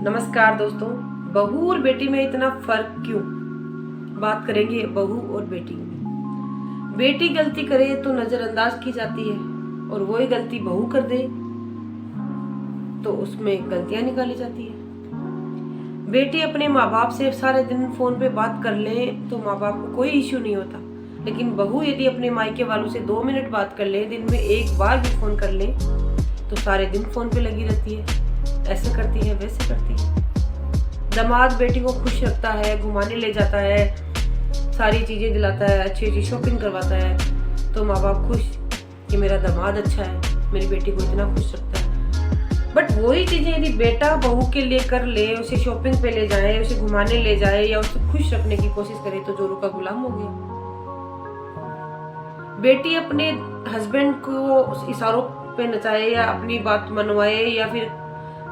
नमस्कार दोस्तों। बहू और बेटी में इतना फर्क क्यों? बात करेंगे बहू और बेटी में। बेटी गलती करे तो नजरअंदाज की जाती है और वही गलती बहू कर दे तो उसमें गलतियां निकाली जाती है। बेटी अपने माँ बाप से सारे दिन फोन पे बात कर ले तो माँ बाप को कोई इश्यू नहीं होता, लेकिन बहू यदि अपने मायके वालों से 2 मिनट बात कर ले, दिन में एक बार भी फोन कर ले तो सारे दिन फोन पे लगी रहती है, ऐसे करती है वैसे करती है। दामाद बेटी को खुश रखता है, घुमाने ले जाता है, सारी चीजें दिलाता है, अच्छी अच्छी शॉपिंग करवाता है, तो माँ बाप खुश कि मेरा दामाद अच्छा है, मेरी बेटी को इतना खुश रखता है। बट वही चीजें यदि बेटा बहू के लिए कर ले, उसे शॉपिंग पे ले जाए, उसे घुमाने ले जाए या उसे खुश रखने की कोशिश करे तो जोरू का गुलाम हो गया। बेटी अपने हस्बैंड को इशारों पे नचाए या अपनी बात मनवाए या फिर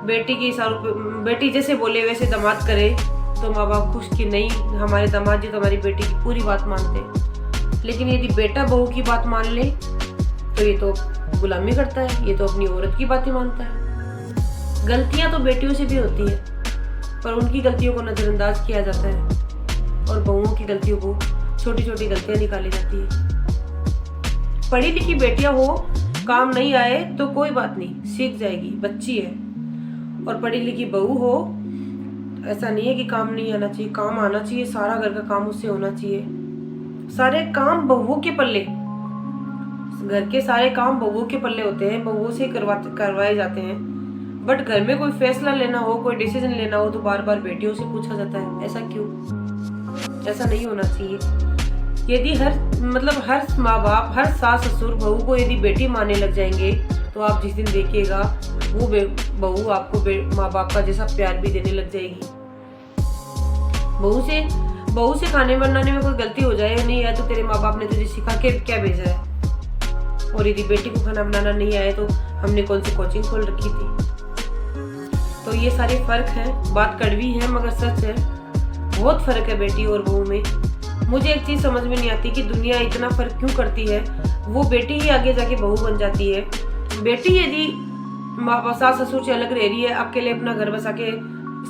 बेटी के इशारों पे बेटी जैसे बोले वैसे दामाद करे तो माँ बाप खुश कि नहीं, हमारे दामाद जी तो हमारी बेटी की पूरी बात मानते हैं। लेकिन यदि बेटा बहू की बात मान ले तो ये तो गुलामी करता है, ये तो अपनी औरत की बातें मानता है। गलतियां तो बेटियों से भी होती है पर उनकी गलतियों को नजरअंदाज किया जाता है और बहुओं की गलतियों को छोटी छोटी गलतियां निकाली जाती है। पढ़ी लिखी बेटियां हो, काम नहीं आए तो कोई बात नहीं, सीख जाएगी, बच्ची है। और पढ़ी लिखी बहू हो, ऐसा नहीं है कि काम नहीं आना चाहिए, काम आना चाहिए, सारा घर का काम उससे होना चाहिए। सारे काम बहुओं के पल्ले, घर के सारे काम बहुओं के पल्ले होते हैं, बहुओं से करवाए जाते हैं। बट घर में कोई फैसला लेना हो, कोई डिसीजन लेना हो तो बार बार बेटियों से पूछा जाता है, ऐसा क्यों? ऐसा नहीं होना चाहिए। यदि हर माँ बाप, हर सास ससुर बहू को यदि बेटी मानने लग जाएंगे तो आप जिस दिन देखिएगा वो बहू आपको माँ बाप का जैसा प्यार भी देने लग जाएगी। बहू से खाने बनाने में कोई गलती हो जाए या नहीं आए तो तेरे माँ बाप ने तुझे सिखा के क्या भेजा है, और यदि बेटी को खाना बनाना नहीं आए तो हमने कौन सी कोचिंग खोल रखी थी। तो ये सारे फर्क है, बात कड़वी है मगर सच है, बहुत फर्क है बेटी और बहू में। मुझे एक चीज समझ में नहीं आती कि दुनिया इतना फर्क क्यों करती है। वो बेटी ही आगे जाके बहू बन जाती है। बेटी यदि सास ससुर से अलग रह रही है, अकेले अपना घर बसा के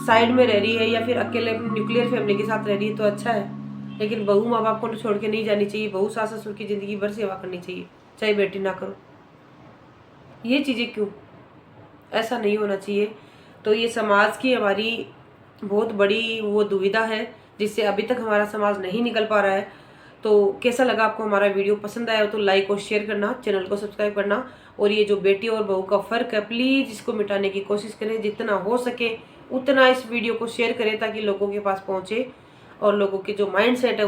साइड में रह रही है या फिर अकेले न्यूक्लियर फैमिली के साथ रह रही है तो अच्छा है, लेकिन बहू माँ बाप को छोड़ के नहीं जानी चाहिए। बहू सास ससुर की जिंदगी भर सेवा करनी चाहिए, चाहे बेटी ना करो। ये चीजें क्यों? ऐसा नहीं होना चाहिए। तो ये समाज की हमारी बहुत बड़ी वो दुविधा है जिससे अभी तक हमारा समाज नहीं निकल पा रहा है। तो कैसा लगा आपको हमारा वीडियो? पसंद आया हो तो लाइक और शेयर करना, चैनल को सब्सक्राइब करना, और ये जो बेटी और बहू का फर्क है प्लीज इसको मिटाने की कोशिश करें। जितना हो सके उतना इस वीडियो को शेयर करें ताकि लोगों के पास पहुंचे और लोगों के जो माइंड सेट है